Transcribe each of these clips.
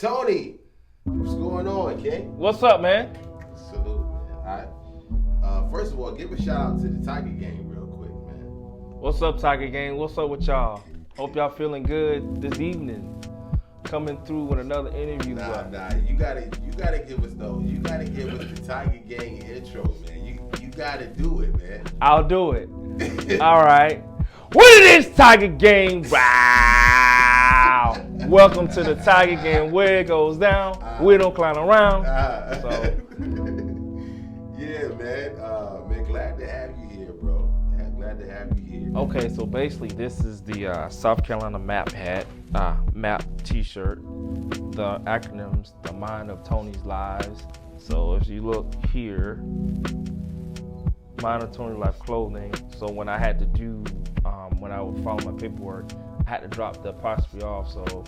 Tony, what's going on, King? What's up, man? Salute, man. All right. First of all, give a shout out to the Tiger game real quick, man. What's up, Tiger Gang? What's up with y'all? Hope y'all feeling good this evening. Coming through with another interview. Nah. You gotta give us though. You gotta give us the Tiger gang intro, man. You gotta do it, man. I'll do it. All right. What it is, Tiger Gang? Wow. Welcome to the Tiger Gang. Where it goes down, we don't clown around. So. Yeah, man. Man, glad to have you here, bro. Glad to have you here. Okay, so basically, this is the South Carolina map hat, map T-shirt. The acronyms, the mind of Tony's lives. So if you look here, mind of Tony Life clothing. So when I had to do, when I would follow my paperwork, I had to drop the apostrophe off. So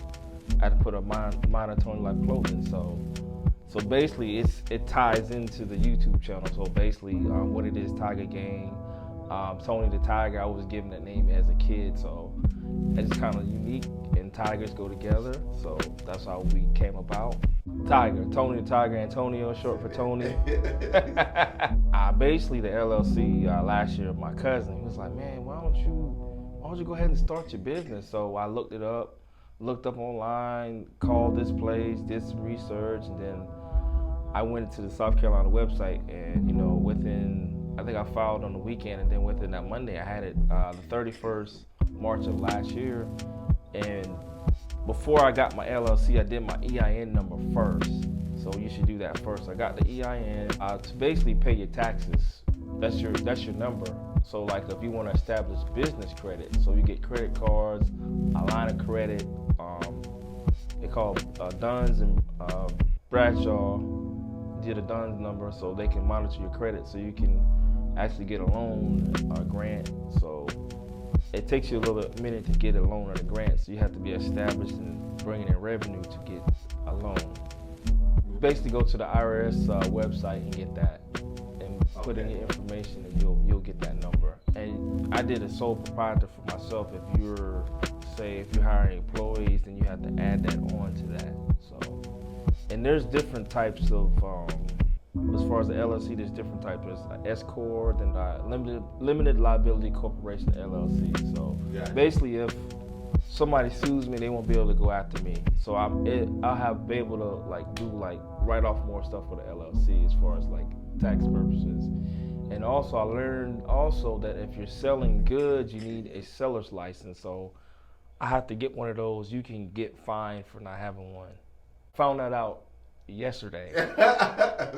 I had to put a mind of Tony Life clothing. So basically, it ties into the YouTube channel. So basically, what it is, Tiger Gang, Tony the Tiger. I was given that name as a kid, so it's kind of unique. And tigers go together, so that's how we came about. Tiger, Tony the Tiger, Antonio, short for Tony. Basically, the LLC last year, my cousin, he was like, "Man, why don't you go ahead and start your business?" So I looked up online, called this place, did some research, and then I went to the South Carolina website, and I think I filed on the weekend, and then within that Monday, I had it the 31st March of last year. And before I got my LLC, I did my EIN number first. So you should do that first. I got the EIN to basically pay your taxes. That's your number. So like if you want to establish business credit, so you get credit cards, a line of credit. They call Duns and Bradshaw. Did a Duns number so they can monitor your credit, so you can actually get a loan or a grant. So it takes you a little minute to get a loan or a grant, so you have to be established and bringing in revenue to get a loan. Basically, go to the IRS website and get that, and put in your information, and you'll get that number. And I did a sole proprietor for myself. If you're hiring employees, then you have to add that on to that. So, and there's different types of as far as the LLC, there's different types. There's S corp and limited liability corporation LLC. So basically, if somebody sues me, they won't be able to go after me. So I'll be able to write off more stuff for the LLC as far as like tax purposes. And also I learned that if you're selling goods, you need a seller's license. So I have to get one of those. You can get fined for not having one. Found that out yesterday.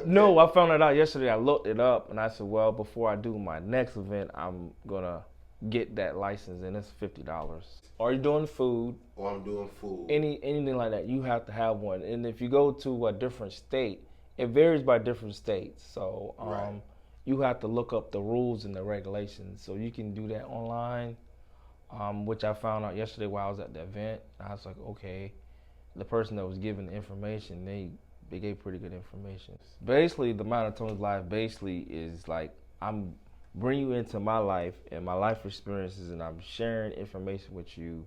No, I found it out yesterday. I looked it up and I said, well, before I do my next event, I'm gonna get that license, and it's $50. Are you doing food? Or I'm doing food. Anything like that, you have to have one. And if you go to a different state, it varies by different states. So Right. You have to look up the rules and the regulations. So you can do that online, which I found out yesterday while I was at the event. I was like, okay. The person that was giving the information, they gave pretty good information. Basically, the Mind of Tony's Life basically is like I'm bringing you into my life and my life experiences, and I'm sharing information with you.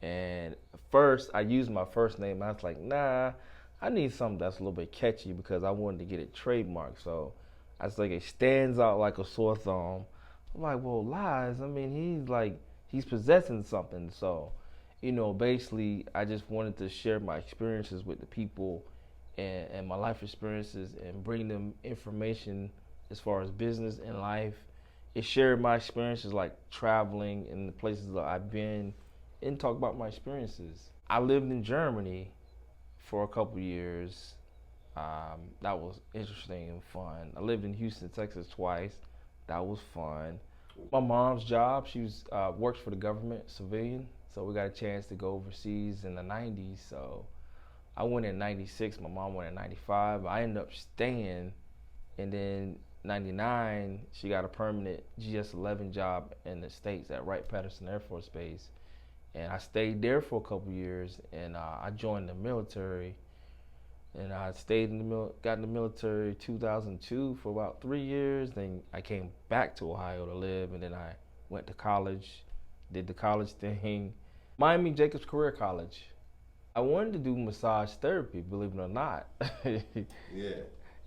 And first, I used my first name. I was like, nah, I need something that's a little bit catchy because I wanted to get it trademarked. So I was like, it stands out like a sore thumb. I'm like, well, Lies, I mean, he's possessing something. So basically, I just wanted to share my experiences with the people and my life experiences and bring them information as far as business and life. It shared my experiences like traveling and the places that I've been and talk about my experiences. I lived in Germany for a couple years. That was interesting and fun. I lived in Houston, Texas twice. That was fun. My mom's job, she works for the government, civilian. So we got a chance to go overseas in the 90s. So I went in 96, my mom went in 95. I ended up staying, and then 99, she got a permanent GS-11 job in the States at Wright-Patterson Air Force Base. And I stayed there for a couple years, and I joined the military. And I stayed got in the military 2002 for about 3 years. Then I came back to Ohio to live, and then I went to college, did the college thing. Miami Jacobs Career College. I wanted to do massage therapy, believe it or not. Yeah.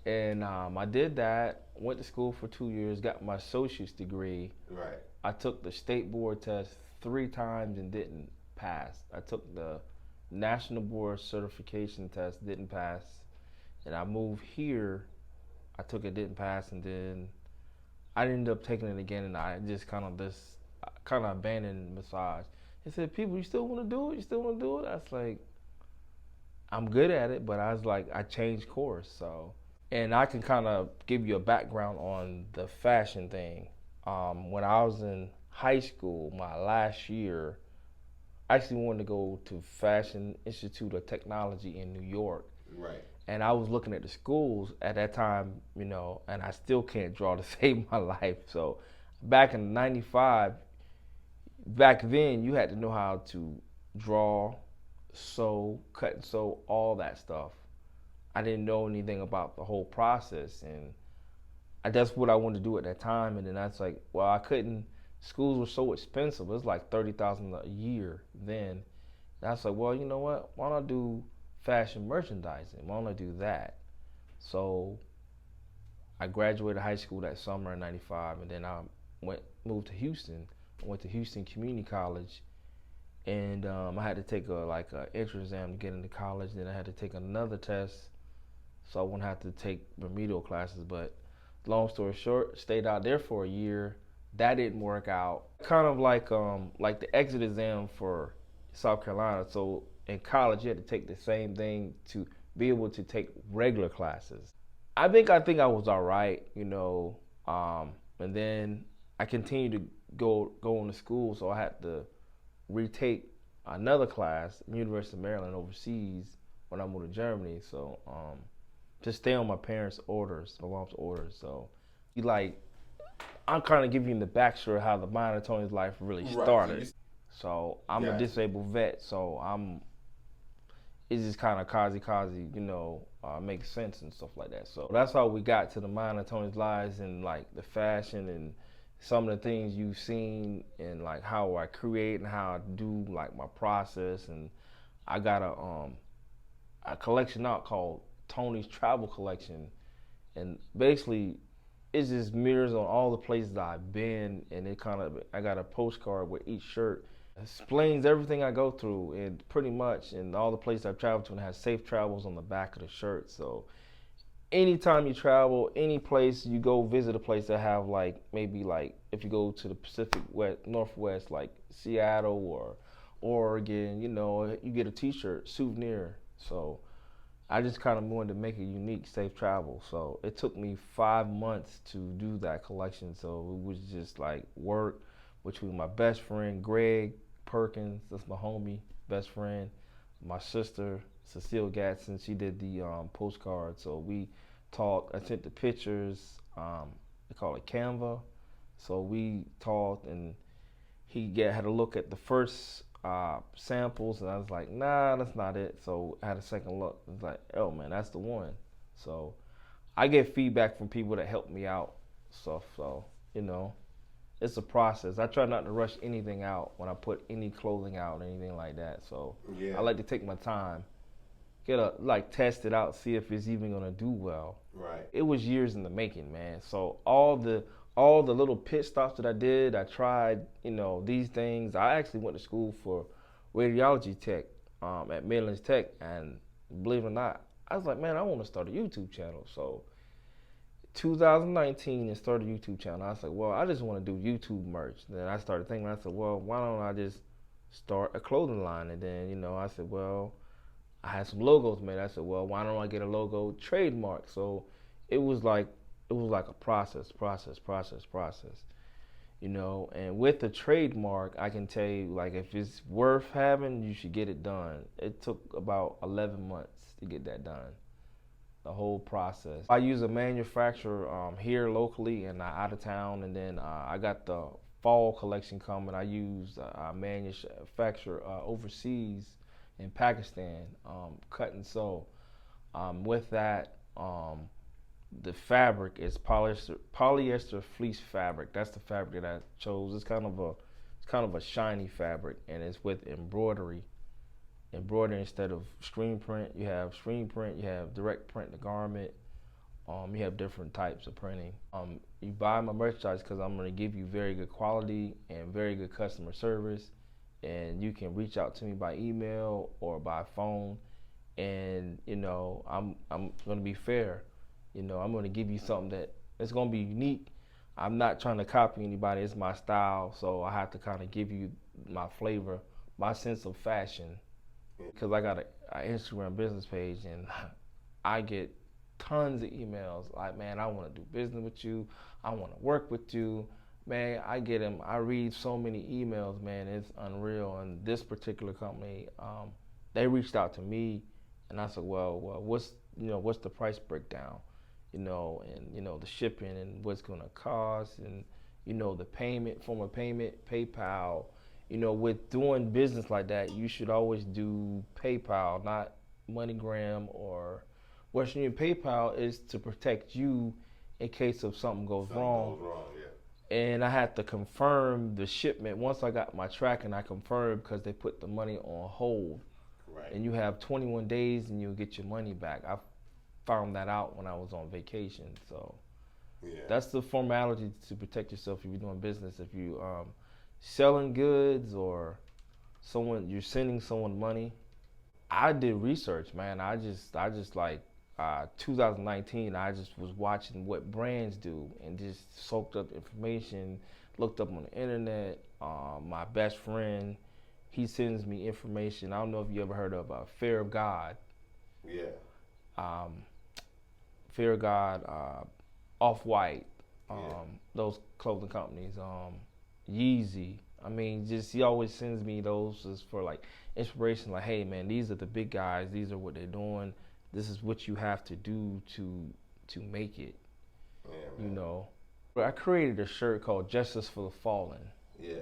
And I did that, went to school for 2 years, got my associate's degree. Right. I took the state board test 3 times and didn't pass. I took the national board certification test, didn't pass. And I moved here, I took it, didn't pass, and then I ended up taking it again, and I just kind of abandoned massage. They said, "People, you still want to do it? You still want to do it?" I was like, "I'm good at it," but I was like, I changed course. So, and I can kind of give you a background on the fashion thing. When I was in high school, my last year, I actually wanted to go to Fashion Institute of Technology in New York. Right. And I was looking at the schools at that time, and I still can't draw to save my life. So back in '95, back then you had to know how to draw, sew, cut and sew, all that stuff. I didn't know anything about the whole process, and that's what I wanted to do at that time. And then I was like, well, I couldn't. Schools were so expensive. It was like $30,000 a year then. And I was like, well, you know what? Why don't I do fashion merchandising? Why don't I do that? So I graduated high school that summer in '95, and then I moved to Houston. I went to Houston Community College, and I had to take a entrance exam to get into college. Then I had to take another test, so I wouldn't have to take remedial classes. But long story short, stayed out there for a year. That didn't work out. Kind of like the exit exam for South Carolina. So in college, you had to take the same thing to be able to take regular classes. I think I was all right, and then I continued to go into school, so I had to retake another class at University of Maryland overseas when I moved to Germany. So to stay on my parents' orders, my mom's orders. So I'm kind of giving you the backstory of how the Mind of Tony's life really started. Right. So I'm a disabled vet, so it's just kind of kazi, makes sense and stuff like that. So that's how we got to the Mind of Tony's lives, and like the fashion and some of the things you've seen, and like how I create and how I do like my process. And I got a collection out called Tony's Travel Collection, and basically it just mirrors on all the places I've been, and I got a postcard with each shirt. It explains everything I go through, and pretty much, and all the places I've traveled to, and it has safe travels on the back of the shirt. So anytime you travel, any place you go visit a place that have maybe if you go to the Pacific Northwest, like Seattle or Oregon, you get a t-shirt, souvenir. So I just kind of wanted to make a unique safe travel. So it took me 5 months to do that collection. So it was just like work between my best friend, Greg Perkins, that's my homie, best friend, my sister, Cecile Gatson, she did the postcard. So we talked, I sent the pictures, they call it Canva. So we talked, and he had a look at the first samples, and I was like, nah, that's not it. So I had a second look. It's like, oh man, that's the one. So I get feedback from people that help me out, stuff. So it's a process. I try not to rush anything out when I put any clothing out or anything like that. So yeah. I like to take my time, test it out, see if it's even gonna do well. Right. It was years in the making, man. So all the little pit stops that I did, I tried, these things. I actually went to school for radiology tech at Midlands Tech, and believe it or not, I was like, man, I want to start a YouTube channel. So 2019, and started a YouTube channel. I was like, well, I just want to do YouTube merch. Then I started thinking, I said, well, why don't I just start a clothing line? And then, I said, well, I had some logos made. I said, well, why don't I get a logo trademark? So it was like a process. And with the trademark, I can tell you, if it's worth having, you should get it done. It took about 11 months to get that done, the whole process. I use a manufacturer here locally and out of town, and then I got the fall collection coming. I use a manufacturer overseas in Pakistan, cut and sew. With that, the fabric is polyester fleece fabric. That's the fabric that I chose. It's kind of a shiny fabric, and it's with embroidery embroidery instead of screen print. You have screen print, you have direct print the garment. You have different types of printing. You buy my merchandise because I'm going to give you very good quality and very good customer service. And you can reach out to me by email or by phone. And I'm going to be fair. I'm going to give you something that it's going to be unique. I'm not trying to copy anybody. It's my style, so I have to kind of give you my flavor, my sense of fashion. Because I got an Instagram business page, and I get tons of emails like, man, I want to do business with you. I want to work with you. Man, I get them. I read so many emails, man. It's unreal. And this particular company, they reached out to me, and I said, well, what's the price breakdown? And the shipping and what's gonna cost, and the payment, form of payment, PayPal. With doing business like that, you should always do PayPal, not MoneyGram or Western Union. PayPal is to protect you in case of something goes wrong. Yeah. And I had to confirm the shipment. Once I got my tracking, I confirmed because they put the money on hold. Right. And you have 21 days and you'll get your money back. I found that out when I was on vacation. So that's the formality to protect yourself if you're doing business. If you selling goods or you're sending someone money. I did research, man. I just like 2019. I just was watching what brands do and just soaked up information. Looked up on the internet. My best friend, he sends me information. I don't know if you ever heard of Fear of God. Yeah. Fear of God, Off-White, those clothing companies, Yeezy. I mean, just he always sends me those just for like inspiration. Like, hey man, these are the big guys. These are what they're doing. This is what you have to do to make it. Yeah, But I created a shirt called Justice for the Fallen. Yeah.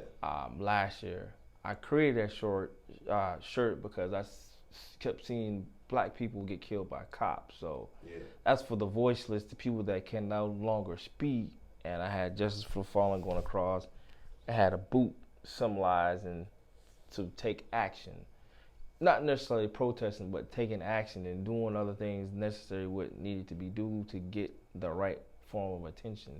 Last year, I created that shirt because I kept seeing black people get killed by cops. So that's for the voiceless, the people that can no longer speak. And I had Justice for the Fallen going across. I had a boot symbolizing to take action. Not necessarily protesting, but taking action and doing other things necessary what needed to be done to get the right form of attention.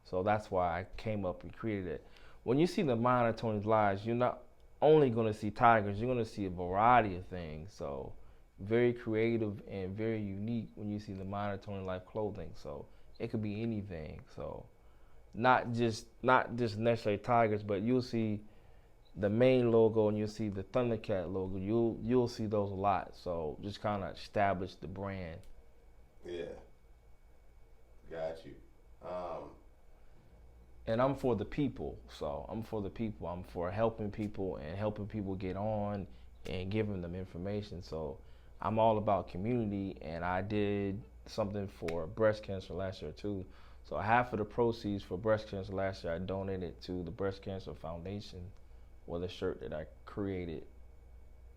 So that's why I came up and created it. When you see the Mind of Tony's Lives, you're not only going to see tigers, you're going to see a variety of things. So very creative and very unique when you see the Mind of Tony Life clothing. So it could be anything. So not just necessarily tigers, but you'll see the main logo and you'll see the Thundercat logo. You'll see those a lot. So just kind of establish the brand. Yeah. Got you. And I'm for the people. So I'm for the people. I'm for helping people and helping people get on and giving them information. So I'm all about community, and I did something for breast cancer last year too. So half of the proceeds for breast cancer last year I donated to the Breast Cancer Foundation with a shirt that I created.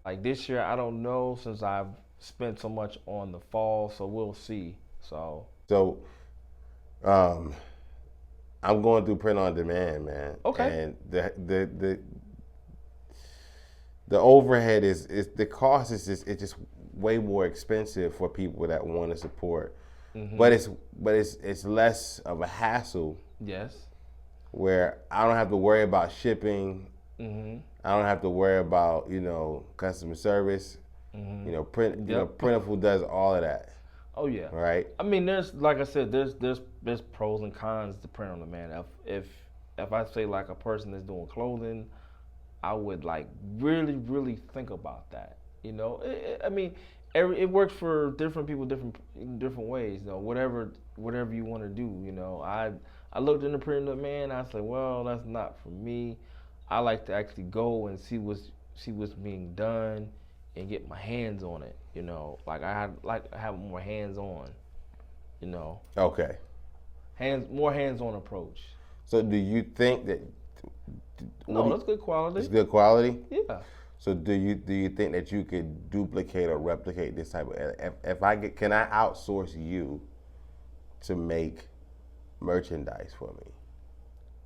Like this year, I don't know, since I've spent so much on the fall, so we'll see. So I'm going through print on demand, man. Okay. And the overhead is the cost is just way more expensive for people that want to support. Mm-hmm. But it's less of a hassle. Yes. Where I don't have to worry about shipping. Mm-hmm. I don't have to worry about customer service. Mm-hmm. Printful does all of that. Oh yeah. Right. I mean, there's like I said, there's pros and cons to print on demand. If I say like a person that's doing clothing, I would like really think about that. I mean, it works for different people, different ways. Whatever you want to do. I looked in the print on demand. I said, well, that's not for me. I like to actually go and see what's being done and get my hands on it. Like I have more hands on. Okay. More hands-on approach. So do you think that? No, that's good quality. It's good quality? Yeah. So do you think that you could duplicate or replicate this type of? Can I outsource you to make merchandise for me?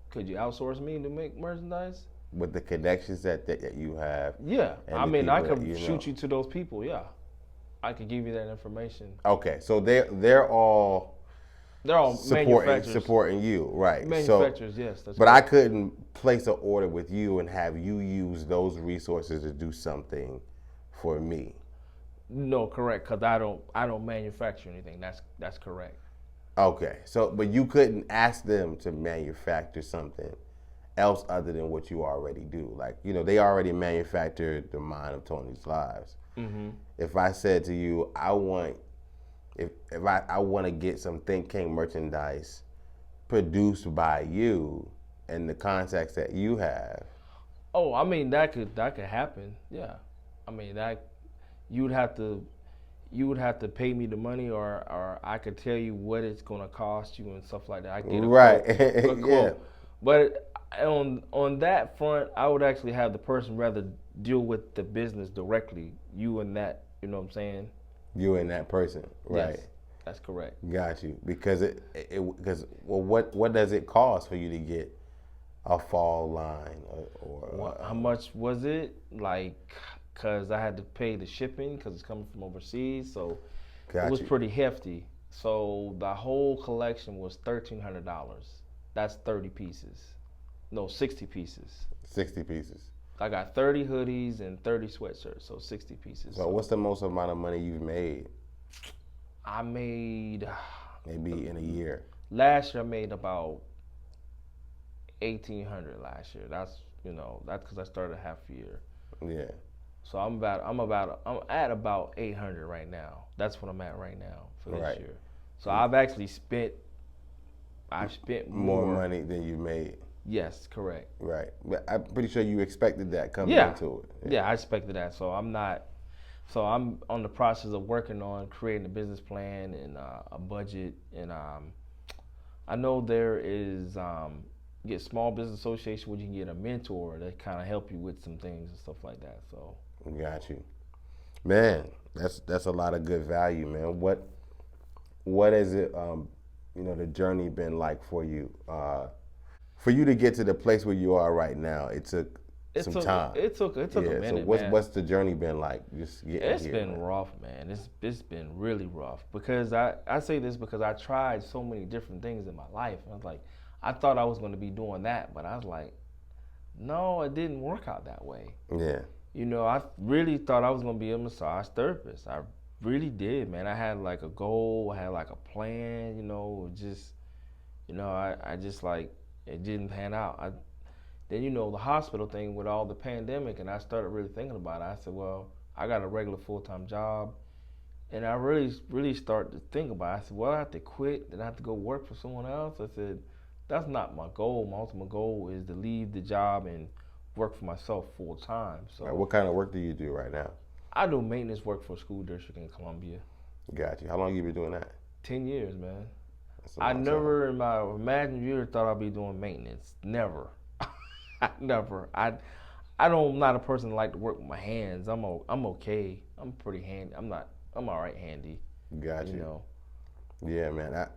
Could you outsource me to make merchandise? with the connections that you have. Yeah, and I the mean, I people could that you shoot know. you to those people. Yeah, I could give you that information. Okay, so they're all They're all manufacturers. supporting you, right? Manufacturers, yes, that's but I correct. couldn't place an order with you and have you use those resources to do something for me. No, correct, because I don't manufacture anything. That's correct. Okay, so but you couldn't ask them to manufacture something else other than what you already do. Like, they already manufactured the mind of Tony's lives. Mm-hmm. If I said to you, I want to get some Think King merchandise produced by you and the contacts that you have. Oh, I mean that could happen. Yeah, I mean that you would have to pay me the money, or I could tell you what it's gonna cost you and stuff like that. I get a right, quote, yeah. But on that front, I would actually have the person rather deal with the business directly. You and that, you know what I'm saying? You and that person, right? Yes, that's correct. Got you. Because what does it cost for you to get a fall line or How much was it? Like, cause I had to pay the shipping because it's coming from overseas, so it was pretty hefty. So the whole collection was $1,300. That's 30 pieces. No, 60 pieces. 60 pieces. I got 30 hoodies and 30 sweatshirts, so 60 pieces. So what's the most amount of money you've made? I made maybe in a year. Last year I made about 1,800 last year. That's because I started half a year. Yeah. So I'm at about 800 right now. That's what I'm at right now for this year. So I've actually spent more money than you made. Yes, correct. Right, but I'm pretty sure you expected that coming into it. Yeah, I expected that. So I'm on the process of working on creating a business plan and a budget, and I know there is get small business association where you can get a mentor that kind of help you with some things and stuff like that. So got you, man. That's a lot of good value, man. What is it? The journey been like for you? For you to get to the place where you are right now, it took some time. It took a minute. So what's the journey been like? Just getting It's here, been man? rough, man. It's been really rough because I say this because I tried so many different things in my life. I was like, I thought I was going to be doing that, but I was like, no, it didn't work out that way. Yeah. I really thought I was going to be a massage therapist. I really did, man. I had like a goal. I had like a plan. I just like. It didn't pan out. Then the hospital thing with all the pandemic, and I started really thinking about it. I said, well, I got a regular full-time job, and I really started to think about it. I said, well, I have to quit, then I have to go work for someone else. I said, that's not my goal. My ultimate goal is to leave the job and work for myself full-time. So, what kind of work do you do right now? I do maintenance work for a school district in Columbia. Got you. How long you been doing that? 10 years, man. I never in my imagined year thought I'd be doing maintenance. Never. Never. I'm not a person that like to work with my hands. I'm okay. I'm pretty handy. I'm all right handy. Got you. Yeah, man.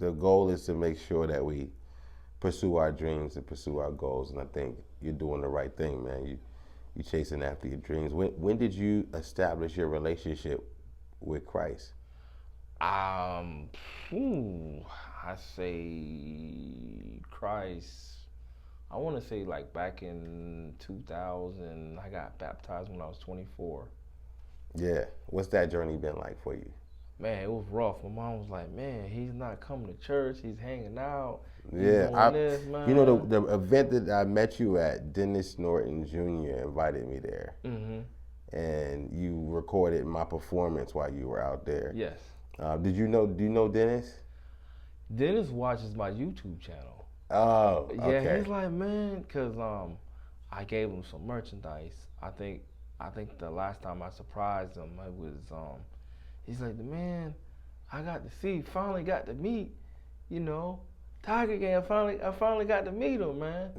The goal is to make sure that we pursue our dreams and pursue our goals, and I think you're doing the right thing, man. You chasing after your dreams. When did you establish your relationship with Christ? I say Christ. I want to say like back in 2000. I got baptized when I was 24. Yeah. What's that journey been like for you? Man, it was rough. My mom was like, "Man, he's not coming to church. He's hanging out. Yeah, man." The event that I met you at, Dennis Norton Jr. invited me there, and you recorded my performance while you were out there. Yes. Do you know Dennis? Dennis watches my YouTube channel. Oh, okay. Yeah, he's like, man, because I gave him some merchandise. I think the last time I surprised him, it was he's like, man, I finally got to meet, Tiger Gang. I finally got to meet him, man.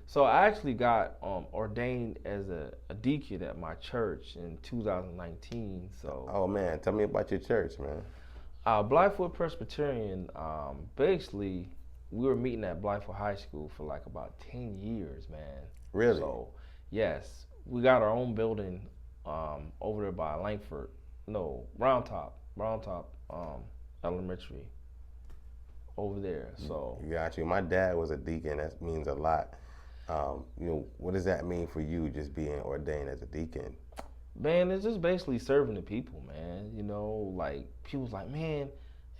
So I actually got ordained as a deacon at my church in 2019. So. Oh man, tell me about your church, man. Blackfoot Presbyterian, basically, we were meeting at Blythewood High School for like about 10 years, man. Really? So, yes, we got our own building over there by Langford. No, Brown Top Elementary over there. So, Got you. My dad was a deacon. That means a lot. What does that mean for you, just being ordained as a deacon? man, it's just basically serving the people, man. Like people's like, man,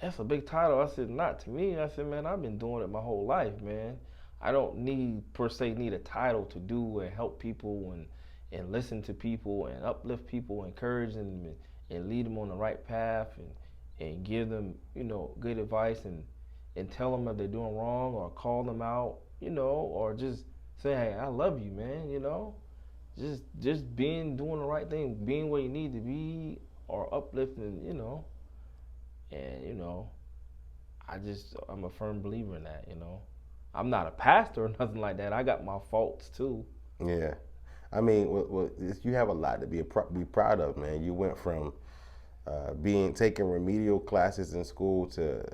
that's a big title. I said, not to me. I said, man, I've been doing it my whole life, man. I don't need a title to do and help people and listen to people and uplift people, encourage them and lead them on the right path and give them, good advice and tell them if they're doing wrong or call them out, or just say, hey, I love you, man. Just doing the right thing, being where you need to be, or uplifting, and I'm a firm believer in that. I'm not a pastor or nothing like that. I got my faults too. Yeah. I mean, you have a lot to be proud of, man. You went from taking remedial classes in school to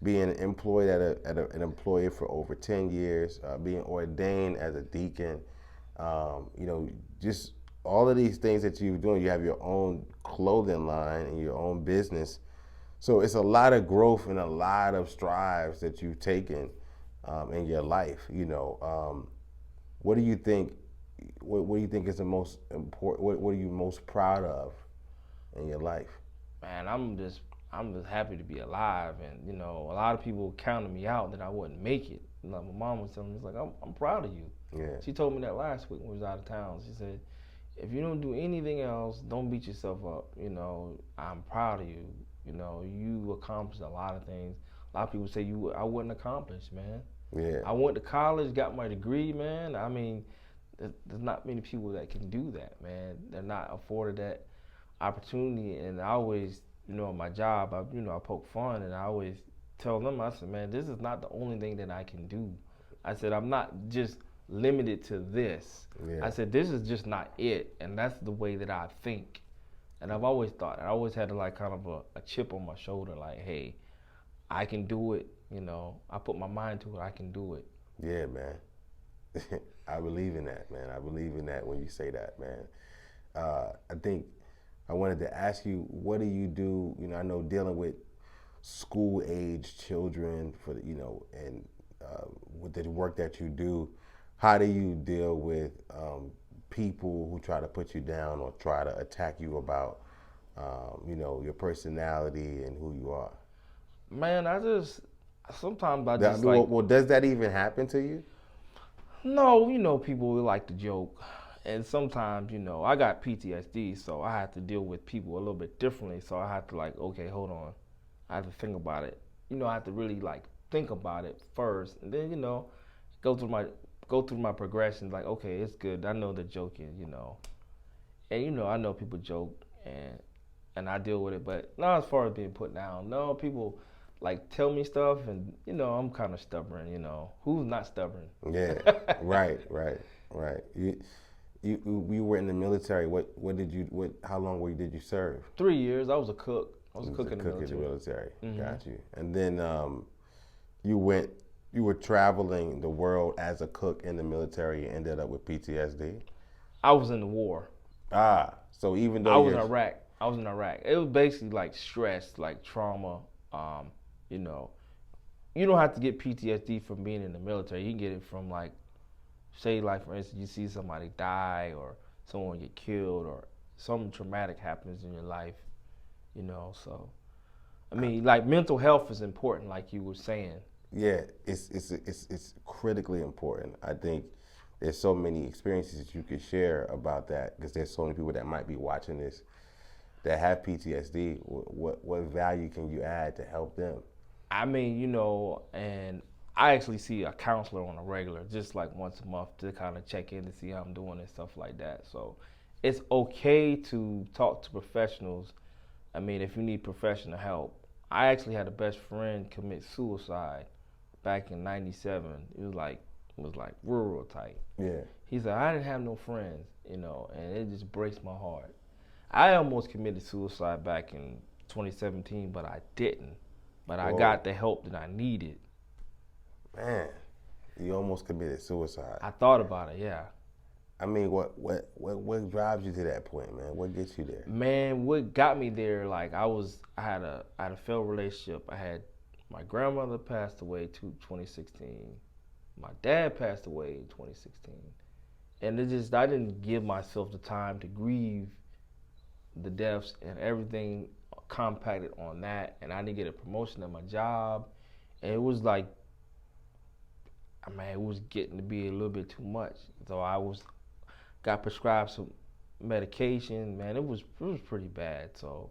being employed at an employer for over 10 years, being ordained as a deacon. Just all of these things that you're doing. You have your own clothing line and your own business. So it's a lot of growth and a lot of strides that you've taken in your life. What do you think? What do you think is the most important? What are you most proud of in your life? Man, I'm just happy to be alive, and a lot of people counted me out that I wouldn't make it. Like my mom was telling me, it's like I'm proud of you. Yeah. She told me that last week when we was out of town. She said, if you don't do anything else, don't beat yourself up. I'm proud of you. You accomplished a lot of things. A lot of people say I wouldn't accomplish, man. Yeah. I went to college, got my degree, man. I mean, there's not many people that can do that, man. They're not afforded that opportunity. And I always, in my job, I poke fun, and I always tell them, I said, man, this is not the only thing that I can do. I said, I'm not just limited to this. Yeah. I said, this is just not it, and that's the way that I think. And I've always thought, I always had like kind of a chip on my shoulder, like, hey, I can do it. I put my mind to it. I can do it. Yeah, man. I believe in that, man. I believe in that when you say that, man. I think I wanted to ask you, what do you do? I know dealing with school-age children and with the work that you do, how do you deal with people who try to put you down or try to attack you about, your personality and who you are? Man, sometimes I just like. Well, does that even happen to you? No, people will like to joke. And sometimes, I got PTSD, so I have to deal with people a little bit differently. So I have to okay, hold on. I have to think about it. I have to really think about it first, and then go through my progressions. Like, okay, it's good. I know they're joking, and I know people joke, and I deal with it. But not as far as being put down. No, people tell me stuff, and I'm kind of stubborn. Who's not stubborn? Yeah, right. You were in the military. How long did you serve? 3 years. I was a cook. I was a cook in the military. Mm-hmm. Got you. And then you were traveling the world as a cook in the military and ended up with PTSD? I was in the war. So even though I was in Iraq. It was basically stress, trauma. You don't have to get PTSD from being in the military. You can get it from say for instance, you see somebody die or someone get killed or something traumatic happens in your life. So I mean, mental health is important, like you were saying. Yeah, it's critically important. I think there's so many experiences that you could share about that, because there's so many people that might be watching this that have PTSD. What value can you add to help them? I mean, and I actually see a counselor on a regular, just once a month, to kind of check in to see how I'm doing and stuff like that. So it's okay to talk to professionals. I mean, if you need professional help. I actually had a best friend commit suicide back in '97. It was rural type. Yeah. He said, I didn't have no friends, and it just breaks my heart. I almost committed suicide back in 2017, but I didn't. But I got the help that I needed. Man, you almost committed suicide. I thought about it, yeah. I mean, what drives you to that point, man? What gets you there? Man, what got me there? Like I had a failed relationship. I had my grandmother passed away to 2016. My dad passed away in 2016, and I didn't give myself the time to grieve the deaths and everything compacted on that. And I didn't get a promotion at my job, and it was like, I mean, it was getting to be a little bit too much. So got prescribed some medication. Man, it was pretty bad. So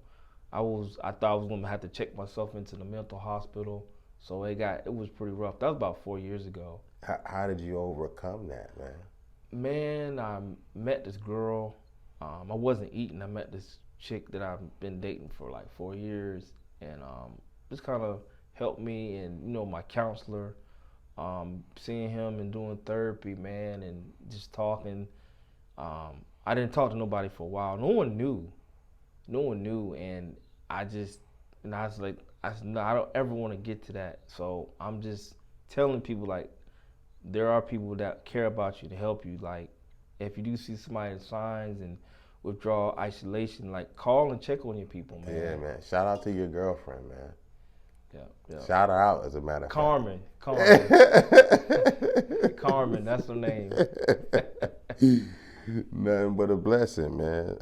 I thought I was gonna have to check myself into the mental hospital. So it was pretty rough. That was about 4 years ago. How did you overcome that, man? Man, I met this girl. I wasn't eating. I met this chick that I've been dating for like 4 years, and just kind of helped me. And my counselor, seeing him and doing therapy, man, and just talking. I didn't talk to nobody for a while. No one knew, and I was like, I said, no, I don't ever want to get to that. So I'm just telling people, like, there are people that care about you to help you. Like, if you do see somebody with signs and withdrawal, isolation, like, call and check on your people, man. Yeah, man. Shout out to your girlfriend, man. Yeah. Shout her out, as a matter of Carmen. Carmen, that's her name. Nothing but a blessing, man.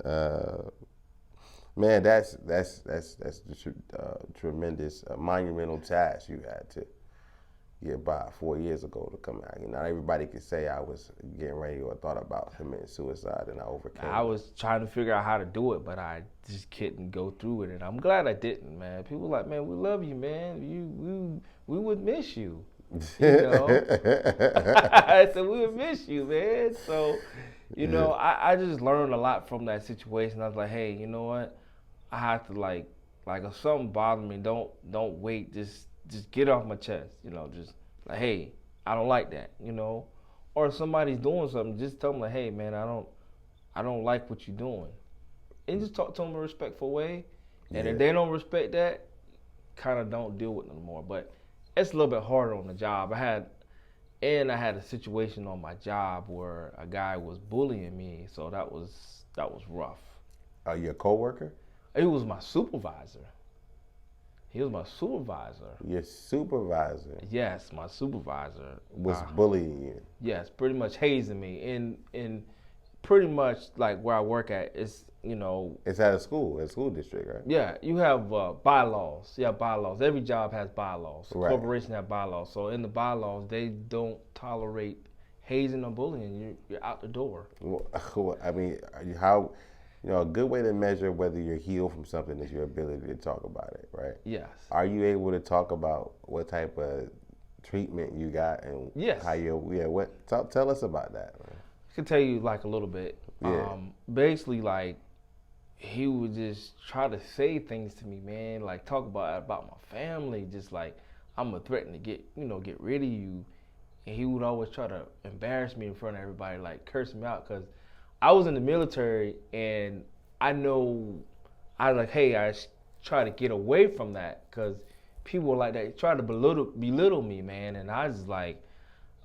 Man, that's the tremendous monumental task you had to get by 4 years ago to come out. Not everybody could say I was getting ready or thought about committing suicide, and I overcame. I was trying to figure out how to do it, but I just couldn't go through it, and I'm glad I didn't, man. People were like, man, we love you, man. We would miss you. I said we would miss you, man. So, I just learned a lot from that situation. I was like, hey, you know what? I have to like if something bothers me, don't wait. Just get it off my chest. Just like, hey, I don't like that. Or if somebody's doing something, just tell them like, hey, man, I don't like what you're doing, and just talk to them in a respectful way. And if they don't respect that, kind of don't deal with them anymore. But it's a little bit harder on the job. I had a situation on my job where a guy was bullying me, so that was rough. Are you a coworker? He was my supervisor. Your supervisor? Yes, my supervisor Was bullying you? Yes, pretty much hazing me. And pretty much like where I work at, it's at a school district, right? Yeah, you have bylaws. Yeah, bylaws. Every job has bylaws. Right. Corporation have bylaws. So in the bylaws, they don't tolerate hazing or bullying. You're out the door. Well, I mean, how? A good way to measure whether you're healed from something is your ability to talk about it, right? Yes. Are you able to talk about what type of treatment you got and how tell us about that, man. I can tell you like a little bit. Yeah. Basically, like, he would just try to say things to me, man, like talk about my family, just like I'm a threat to get rid of you. And he would always try to embarrass me in front of everybody, like curse me out, because I was in the military, and I try to get away from that, because people like that try to belittle me, man. And I was like,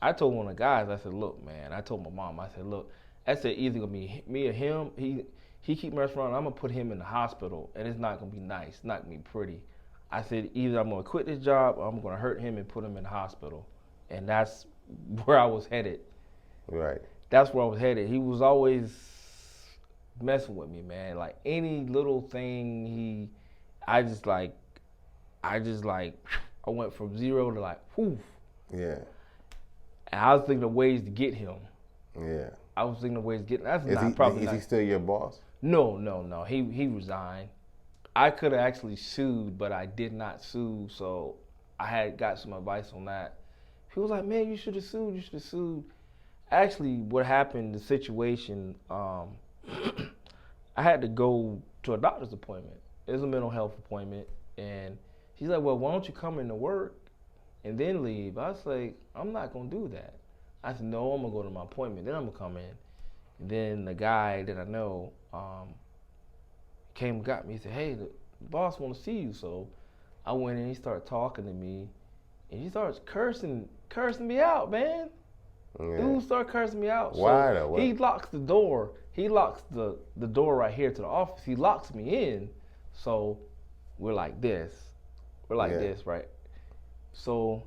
I told one of the guys, I said, look, man, I told my mom, I said, look, I said either gonna be me or him. He keep messing around, I'm gonna put him in the hospital, and it's not gonna be nice, it's not gonna be pretty. I said either I'm gonna quit this job or I'm gonna hurt him and put him in the hospital. And that's where I was headed. Right. That's where I was headed. He was always messing with me, man. Like any little thing, I went from zero to like, whoof. Yeah. And I was thinking of ways to get him. Yeah. I was thinking of ways to get him. Is he still your boss? No. He resigned. I could have actually sued, but I did not sue. So I had got some advice on that. He was like, man, you should have sued. Actually, what happened, the situation, I had to go to a doctor's appointment. It was a mental health appointment. And he's like, well, why don't you come into work and then leave? I was like, I'm not going to do that. I said, no, I'm going to go to my appointment, then I'm going to come in. And then the guy that I know came and got me. He said, hey, the boss want to see you. So I went in, he started talking to me. and he starts cursing me out, man. Yeah. Dude started cursing me out. Why So though? What? he locks the door. He locks the door right here to the office. He locks me in. So we're like this. We're like Yeah. this, right? So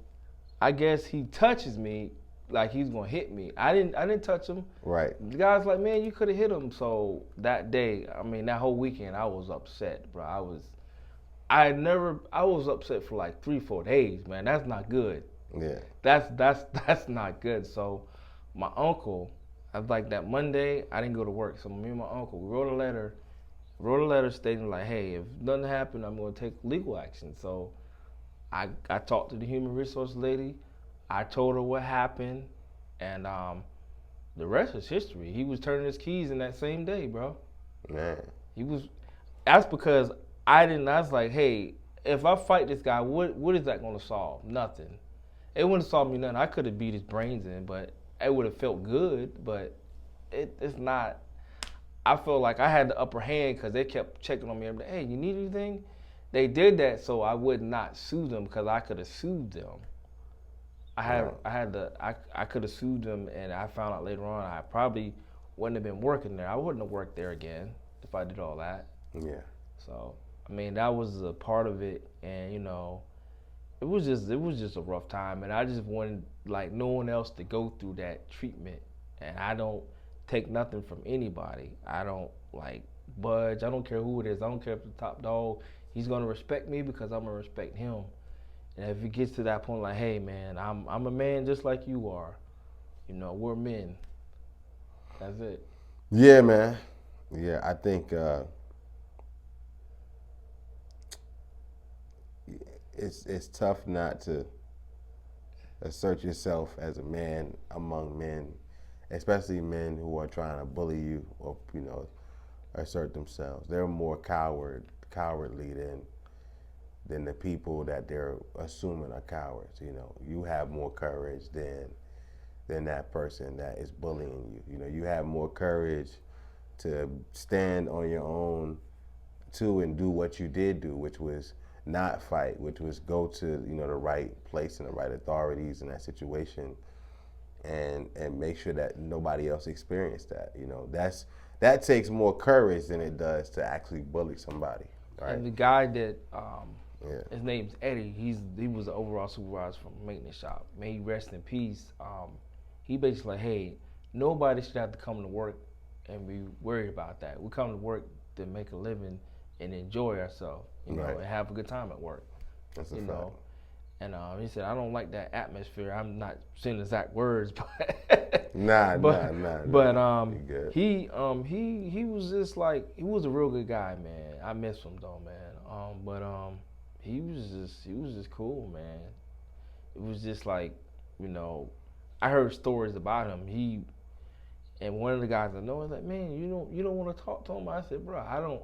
I guess he touches me like he's gonna hit me. I didn't touch him. Right. The guy's like, man, you could have hit him. So that day, that whole weekend, I was upset, bro. I was upset for like 3-4 days, man. That's not good. Yeah. That's not good. So my uncle, I was like that Monday, I didn't go to work. So me and my uncle, we wrote a letter stating like, hey, if nothing happened, I'm gonna take legal action. So I talked to the human resource lady. I told her what happened, and the rest is history. He was turning his keys in that same day, bro. Man. He was. That's because I didn't. I was like, hey, if I fight this guy, what is that gonna solve? Nothing. It wouldn't solve me nothing. I could have beat his brains in, but it would have felt good. But it's not. I felt like I had the upper hand because they kept checking on me every day. Hey, you need anything? They did that so I would not sue them because I could have sued them. I could have sued them, and I found out later on I probably wouldn't have been working there. I wouldn't have worked there again if I did all that. Yeah. So that was a part of it, and it was just a rough time, and I just wanted like no one else to go through that treatment. And I don't take nothing from anybody. I don't like budge. I don't care who it is. I don't care if the top dog. He's gonna respect me because I'm gonna respect him. And if it gets to that point, like, hey man, I'm a man just like you are. We're men. That's it. Yeah, man. Yeah, I think it's tough not to assert yourself as a man among men, especially men who are trying to bully you or assert themselves. They're more cowardly than the people that they're assuming are cowards. You have more courage than that person that is bullying you. You have more courage to stand on your own too and do what you did do, which was not fight, which was go to the right place and the right authorities in that situation, and make sure that nobody else experienced that. That takes more courage than it does to actually bully somebody. Right? And the guy that his name's Eddie. He was the overall supervisor from a maintenance shop. May he rest in peace. He basically like, hey, nobody should have to come to work and be worried about that. We come to work to make a living and enjoy ourselves, and have a good time at work. That's a fact. And he said, I don't like that atmosphere. I'm not saying exact words, but he was just like, he was a real good guy, man. I miss him though, man. He was just cool, man. It was just like, I heard stories about him. And one of the guys I know was like, man, you don't want to talk to him. I said, bro, I don't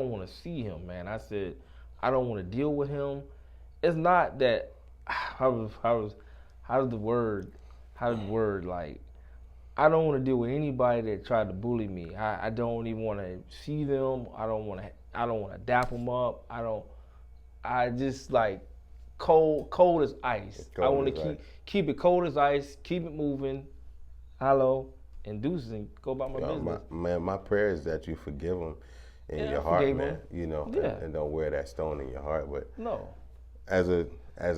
want to see him, man. I said, I don't want to deal with him. It's not that how does the word like, I don't want to deal with anybody that tried to bully me. I don't even want to see them. I don't want to dap them up. I just like cold as ice. I want to keep it cold as ice, keep it moving. Hello, and deuces, and go about my business. My prayer is that you forgive him in your heart, man. And don't wear that stone in your heart. But no. As a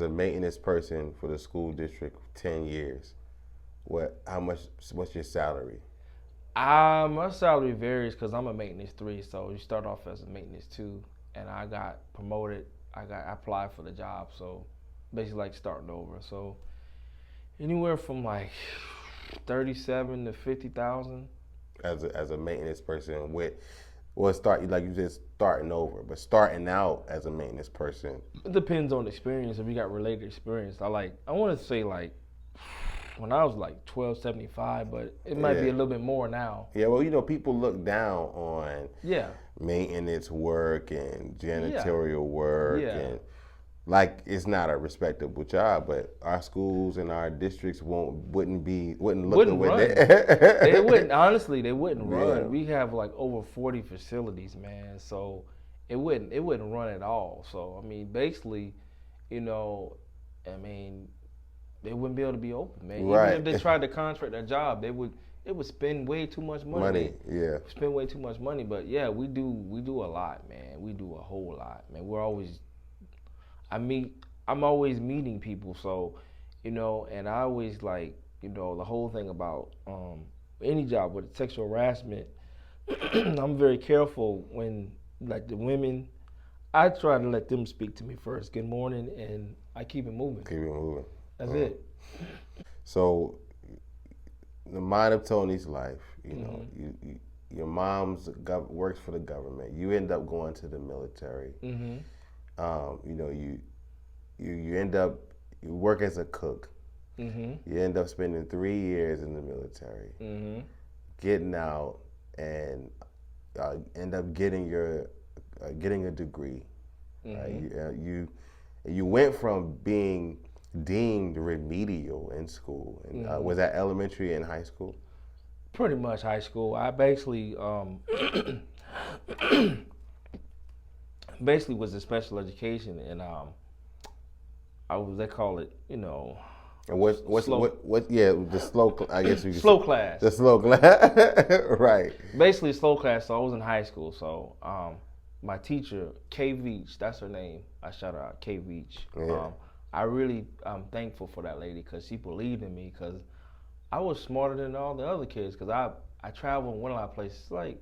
maintenance person for the school district, 10 years, what's your salary? My salary varies because I'm a maintenance 3, so you start off as a maintenance 2, and I got promoted. I applied for the job, so basically like starting over. So anywhere from like 37 to 50,000. As a maintenance person like you said, starting over, but starting out as a maintenance person. It depends on the experience. If you got related experience, I want to say like when I was like 1275, but it might be a little bit more now. Yeah, well, people look down on maintenance work and janitorial work and like it's not a respectable job, but our schools and our districts wouldn't look the way they wouldn't. Honestly, they wouldn't run. We have like over 40 facilities, man. So it wouldn't run at all. So basically, I mean, they wouldn't be able to be open, man. Even if Right. they tried to contract a job, they would spend way too much money. Money. Yeah. They spend way too much money. But yeah, we do a lot, man. We do a whole lot, man. We're always I meet I'm always meeting people, so and I always like the whole thing about any job with sexual harassment. I'm very careful when like the women. I try to let them speak to me first. Good morning, and I keep it moving. Keep it moving. That's it. So, the mind of Tony's life, Mm-hmm. your mom's works for the government. You end up going to the military. Mm-hmm. You end up you work as a cook. Mm-hmm. You end up spending 3 years in the military, Mm-hmm. getting out, and end up getting a degree. Mm-hmm. You went from being deemed remedial in school, and Mm-hmm. was that elementary and high school? Pretty much high school. I basically basically was in special education, and they call it And the slow I guess you could slow say, class. the slow class, right? Basically slow class. So I was in high school. So my teacher K Veach, that's her name. I shout her out, K Veach. Yeah. I really I'm thankful for that lady because she believed in me because I was smarter than all the other kids because I traveled and went a lot of places. Like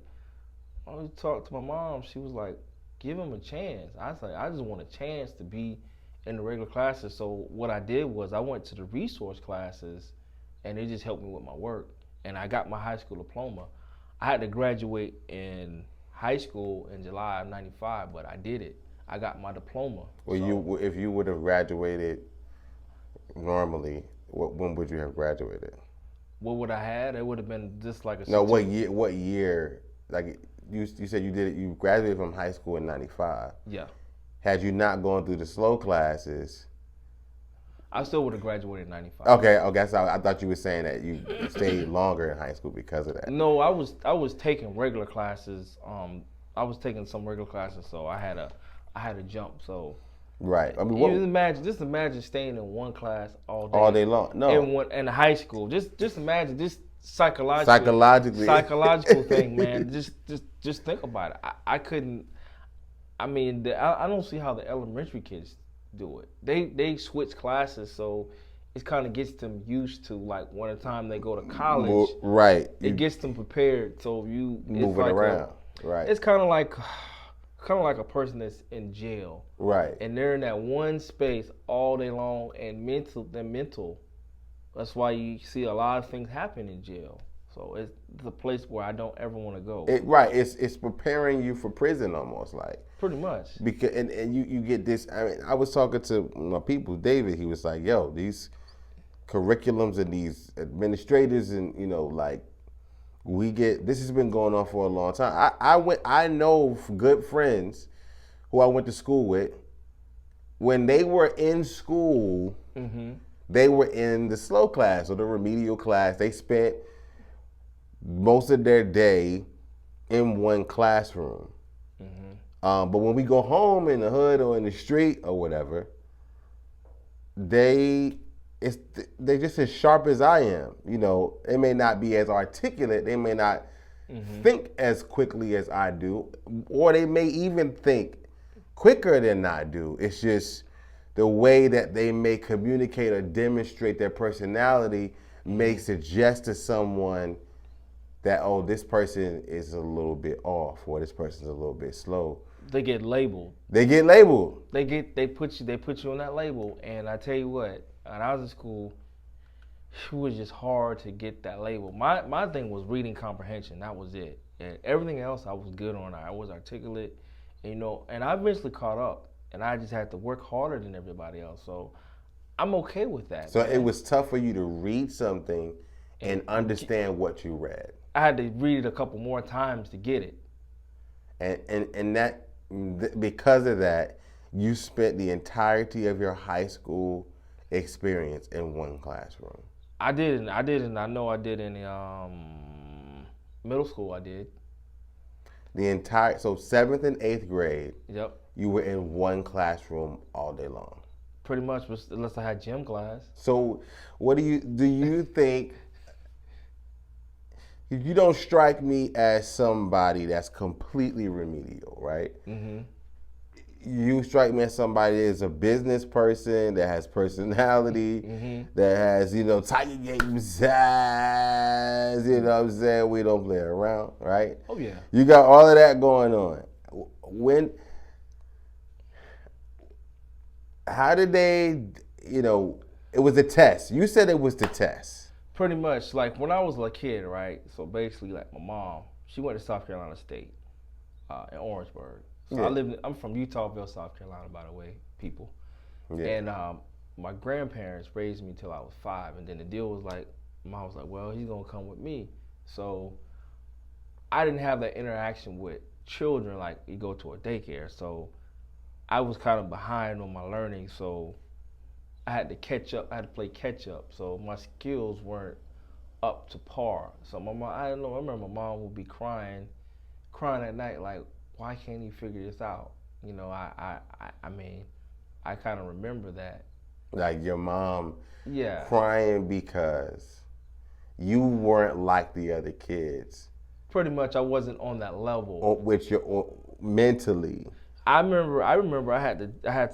I always talked to my mom. She was like, "Give him a chance." I was like, "I just want a chance to be in the regular classes." So what I did was I went to the resource classes, and it just helped me with my work. And I got my high school diploma. I had to graduate in high school in July of '95, but I did it. I got my diploma. Well, So if you would have graduated normally, when would you have graduated? what would I had? It would have been just like a No, what certificate. year? What year? Like you said, you did it. You graduated from high school in '95. Yeah, Had you not gone through the slow classes, I still would have graduated in '95. okay. So I thought you were saying that you stayed longer in high school because of that. No, I was taking regular classes. I was taking some regular classes, so I had to jump. So Right. I mean, just imagine staying in one class all day long? No. in high school. Just imagine this Psychologically. psychological thing, man. Just think about it. I couldn't. I mean, I don't see how the elementary kids do it. They switch classes, so it kind of gets them used to like when the time they go to college, Right. it gets them prepared. So it's Moving like around. Right. it's kind of like a person that's in jail, Right. and they're in that one space all day long, and mental. That's why you see a lot of things happen in jail. So it's a place where I don't ever want to go. Right. It's preparing you for prison almost like. Pretty much. Because and you get this. I mean, I was talking to my people, David. He was like, "Yo, these curriculums and these administrators and like we get this has been going on for a long time. I know good friends who I went to school with. When they were in school, Mm-hmm. they were in the slow class or the remedial class. They spent most of their day in one classroom. Mm-hmm. But when we go home in the hood or in the street or whatever, they they're just as sharp as I am. They may not be as articulate. They may not think as quickly as I do, or they may even think quicker than I do. It's just the way that they may communicate or demonstrate their personality may suggest to someone that, oh, this person is a little bit off or this person's a little bit slow. They get labeled. They get labeled. They put you on that label, and I tell you what, when I was in school, it was just hard to get that label. My thing was reading comprehension. That was it. And everything else I was good on. I was articulate, and I eventually caught up. And I just had to work harder than everybody else. So I'm okay with that. So man. it was tough for you to read something and understand what you read. I had to read it a couple more times to get it. And that because of that, you spent the entirety of your high school experience in one classroom. I didn't. I know I did in middle school. I did. So 7th and 8th grade, Yep. you were in one classroom all day long. Pretty much, unless I had gym class. So, what do you think? You don't strike me as somebody that's completely remedial, right? Mm-hmm. You strike me as somebody that is a business person, that has personality, Mm-hmm. that has, Tiger Games size, you know what I'm saying? We don't play around, right? Oh yeah. You got all of that going on. When, how did they, it was a test. You said it was the test. Pretty much, like when I was a kid, right? So basically, like my mom, she went to South Carolina State in Orangeburg. So Yeah. I'm from Utahville, South Carolina, by the way, people. Yeah. And my grandparents raised me till I was 5, and then the deal was like, mom was like, well, he's gonna come with me. So I didn't have that interaction with children like you go to a daycare. So I was kind of behind on my learning. So I had to catch up. I had to play catch up. So my skills weren't up to par. So my mom, I don't know. I remember my mom would be crying at night, like, why can't he figure this out? I mean, I kind of remember that. Like your mom Yeah. crying because you weren't like the other kids. Pretty much, I wasn't on that level. With your mentally. I remember I had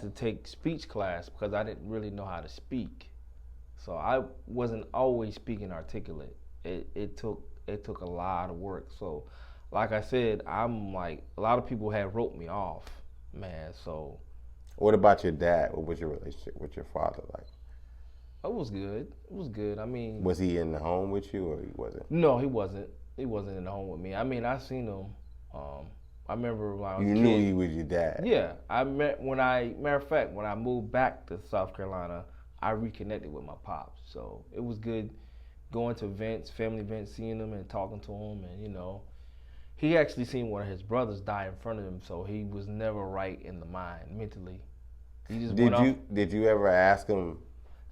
to take speech class because I didn't really know how to speak. So I wasn't always speaking articulate. It took a lot of work. So like I said, I'm like a lot of people had wrote me off, man. So What about your dad? What was your relationship with your father like? it was good. It was good. I mean, Was he in the home with you or he wasn't? no, he wasn't. He wasn't in the home with me. I mean, I seen him. I remember when I was You a knew kid. he was your dad. Yeah, matter of fact, when I moved back to South Carolina, I reconnected with my pops. So it was good going to events, family events, seeing him and talking to him, and he actually seen one of his brothers die in front of him, so he was never right in the mind mentally. He just went off. Did you ever ask him?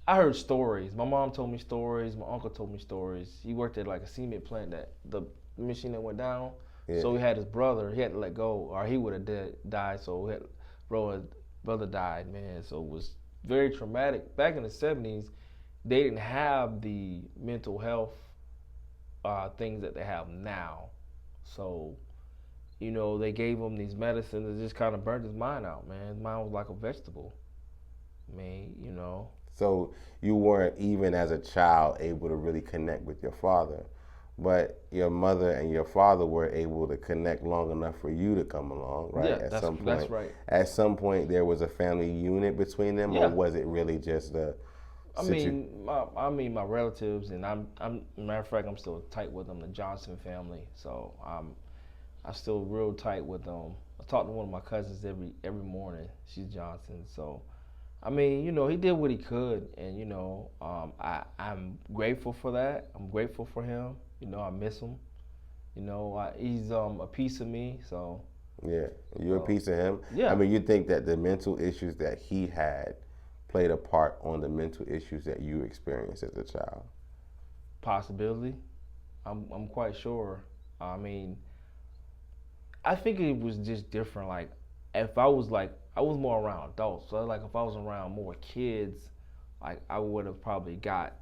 I heard stories. My mom told me stories. My uncle told me stories. He worked at like a cement plant that the machine that went down. Yeah. So he had his brother. He had to let go, or he would have died. So his brother died, man. So it was very traumatic. Back in the '70s, they didn't have the mental health things that they have now. So, they gave him these medicines that just kind of burnt his mind out, man. His mind was like a vegetable. I mean. So you weren't even as a child able to really connect with your father, but your mother and your father were able to connect long enough for you to come along, right? Yeah, that's right. At some point, there was a family unit between them, Yeah. or was it really just a? My relatives, and I'm matter of fact, I'm still tight with them, the Johnson family. So I'm still real tight with them. I talk to one of my cousins every morning. She's Johnson, so. I mean, he did what he could, and I'm grateful for that. I'm grateful for him. I miss him. He's a piece of me. So Yeah, you're a piece of him. Yeah. I mean, you think that the mental issues that he had played a part on the mental issues that you experienced as a child? Possibility. I'm quite sure. I mean, I think it was just different. Like, if I was more around adults. So like, if I was around more kids, like I would have probably got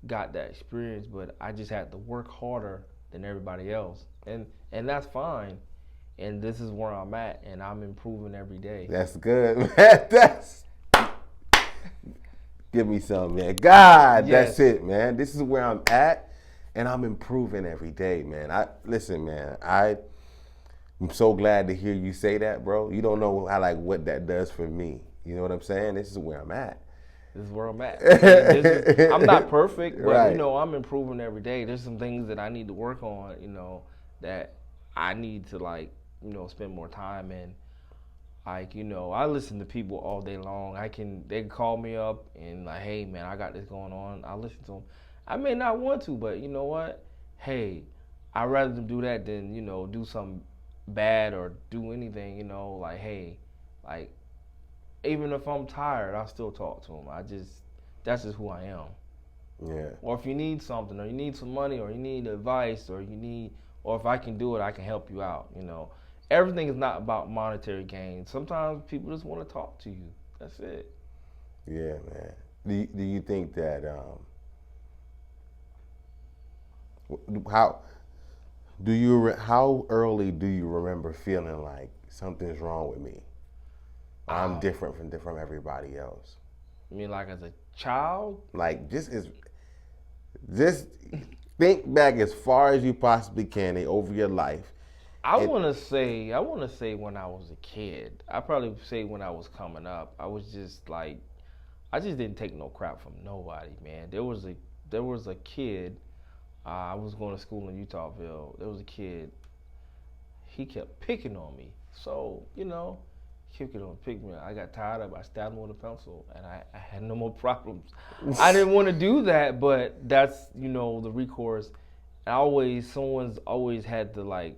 that experience. But I just had to work harder than everybody else, and that's fine. And this is where I'm at, and I'm improving every day. That's good, man. Give me some, man. God, Yes. That's it, man. This is where I'm at, and I'm improving every day, man. Listen, man. I'm so glad to hear you say that, bro. You don't know what that does for me. You know what I'm saying? This is where I'm at. This is where I'm at. I'm not perfect, but Right. I'm improving every day. There's some things that I need to work on, that I need to spend more time in. I listen to people all day long. They can call me up and like, hey man, I got this going on. I listen to them. I may not want to, but you know what? Hey, I'd rather them do that than do something bad or do anything. Hey, even if I'm tired, I still talk to them. That's just who I am. Yeah. Or if you need something, or you need some money, or you need advice, or if I can do it, I can help you out. Everything is not about monetary gain. Sometimes people just want to talk to you. That's it. Yeah, man. Do you think that how how early do you remember feeling like something's wrong with me? Or I'm Oh, different from everybody else. I mean, like as a child, Like just think back as far as you possibly can over your life. And I want to say when I was a kid. I probably say when I was coming up, I was just like, I just didn't take no crap from nobody, man. There was a kid. I was going to school in Utahville. There was a kid. He kept picking on me. So picking on. I got tired of it. I stabbed him with a pencil, and I had no more problems. I didn't want to do that, but that's the recourse. Someone's always had to like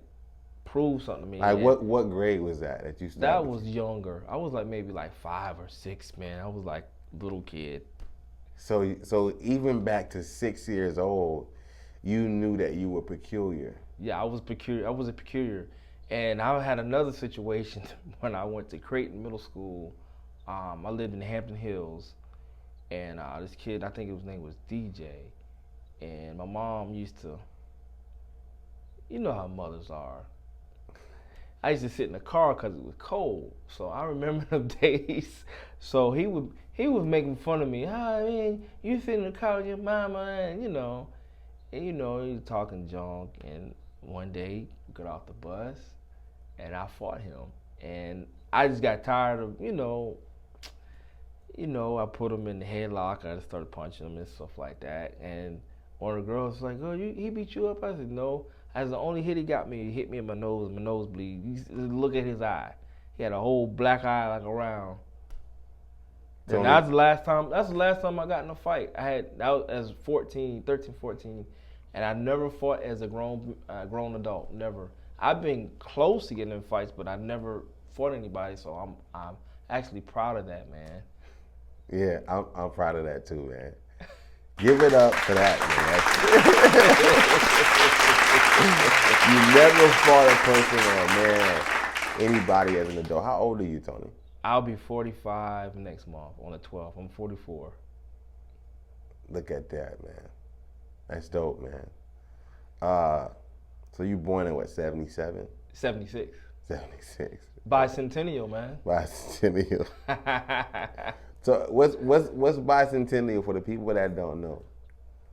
prove something to me. like And what grade was that you that stabbed the was kid? younger. I was like maybe like 5 or 6, man. I was like little kid. So even back to 6 years old, you knew that you were peculiar. Yeah, I was peculiar. I was a peculiar, and I had another situation when I went to Creighton Middle School. I lived in Hampton Hills, and this kid, I think his name was DJ, and my mom used to, you know how mothers are. I used to sit in the car because it was cold. So I remember them days. So he was making fun of me. Ah, man, you sit in the car with your mama, and he was talking junk. And one day, we got off the bus, and I fought him. And I just got tired of, I put him in the headlock. I just started punching him and stuff like that. And one of the girls was like, "Oh, he beat you up?" I said, "No." As the only hit he got me, he hit me in my nose. My nose bleed. Look at his eye. He had a whole black eye like around. Then Tony, that's the last time. That's the last time I got in a fight. That was as 14, 13, 14, and I never fought as a grown adult. Never. I've been close to getting in fights, but I never fought anybody. So I'm actually proud of that, man. yeah, I'm proud of that too, man. Give it up for that, man. You never fought a person or a man, anybody as an adult. How old are you, Tony? I'll be 45 next month on the 12th. I'm 44. Look at that, man. That's dope, man. Uh, so you born in what, 77? 76. 76. Bicentennial, man. Bicentennial. So what's bicentennial for the people that don't know?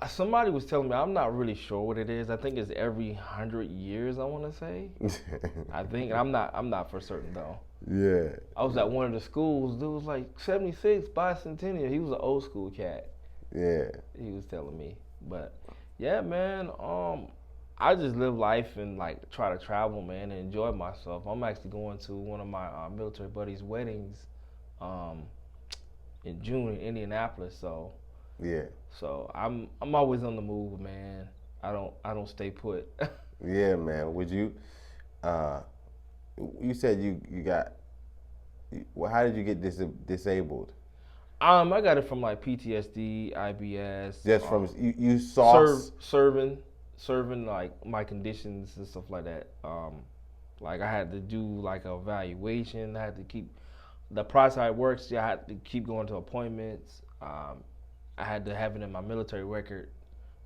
Somebody was telling me, I'm not really sure what it is. I think it's every 100 years. I want to say. I think I'm not for certain though. Yeah. I was at one of the schools. Dude was like 76 bicentennial. He was an old school cat. Yeah. He was telling me, but yeah, man. I just live life and like try to travel, man, and enjoy myself. I'm actually going to one of my military buddies' weddings um, in June in Indianapolis. Yeah. So I'm always on the move, man. I don't stay put. Yeah, man. Would you? Uh, you said you got. Well, how did you get disabled? I got it from like PTSD, IBS. Just from you saw. Serving like my conditions and stuff like that. Like I had to do like an evaluation. I had to keep the process how it works. I had to keep going to appointments. I had to have it in my military record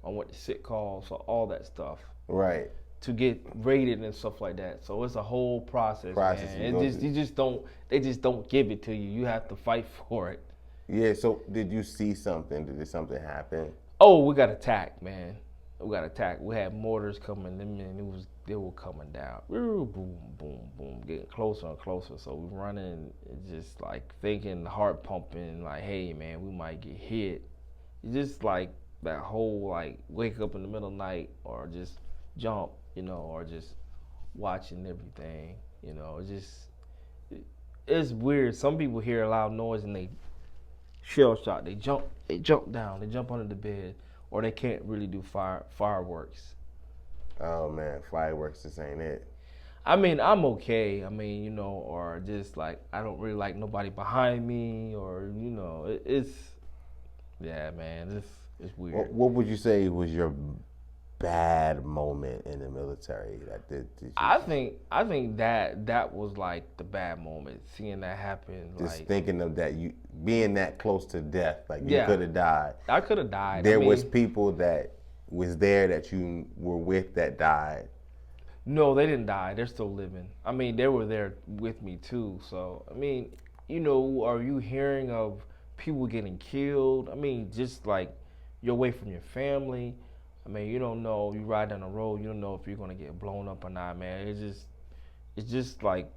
on what the sick call, so all that stuff Right. to get rated and stuff like that. So it's a whole process, man. They just don't give it to you. You have to fight for it. Yeah. So did you see something? Did something happen? Oh, we got attacked, man. We got attacked. We had mortars coming in, and they were coming down. Boom, boom, boom, getting closer and closer. So we running, just like thinking, heart pumping, like, hey, man, we might get hit. Just like that whole like wake up in the middle of the night or just jump, or just watching everything, it's weird. Some people hear a loud noise and they shell shock. They jump down, they jump under the bed, or they can't really do fireworks. Oh man, fireworks just ain't it. I mean, I'm okay. I mean, or just like I don't really like nobody behind me, or it's yeah, man, it's weird. What would you say was your bad moment in the military that you I think that was like the bad moment, seeing that happen. just Like, thinking of that, you being that close to death, like you yeah, could have died. I could have died. I There was mean, people that was there that you were with that died. no, they didn't die. They're still living. I mean, they were there with me too. So, I mean, are you hearing of people getting killed? I mean, just like you're away from your family. I mean, you don't know. You ride down the road, you don't know if you're gonna get blown up or not, man. It's just like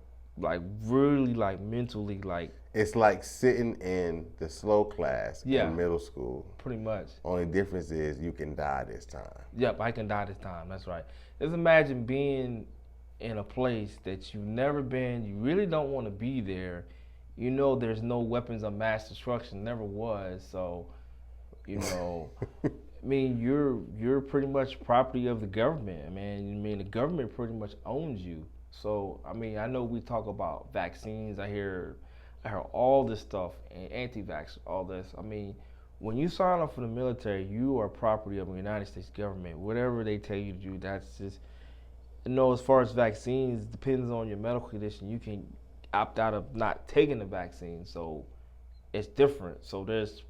really like mentally like It's like sitting in the slow class yeah, in middle school. pretty much. Only difference is you can die this time. Yep, I can die this time. That's right. Just imagine being in a place that you've never been. You really don't want to be there. There's no weapons of mass destruction. Never was. So, I mean, you're pretty much property of the government. The government pretty much owns you. So, I mean, I know we talk about vaccines. I hear all this stuff and anti-vax, all this. I mean, when you sign up for the military, you are property of the United States government. Whatever they tell you to do, that's just as far as vaccines, depends on your medical condition. You can opt out of not taking the vaccine, so it's different. So there's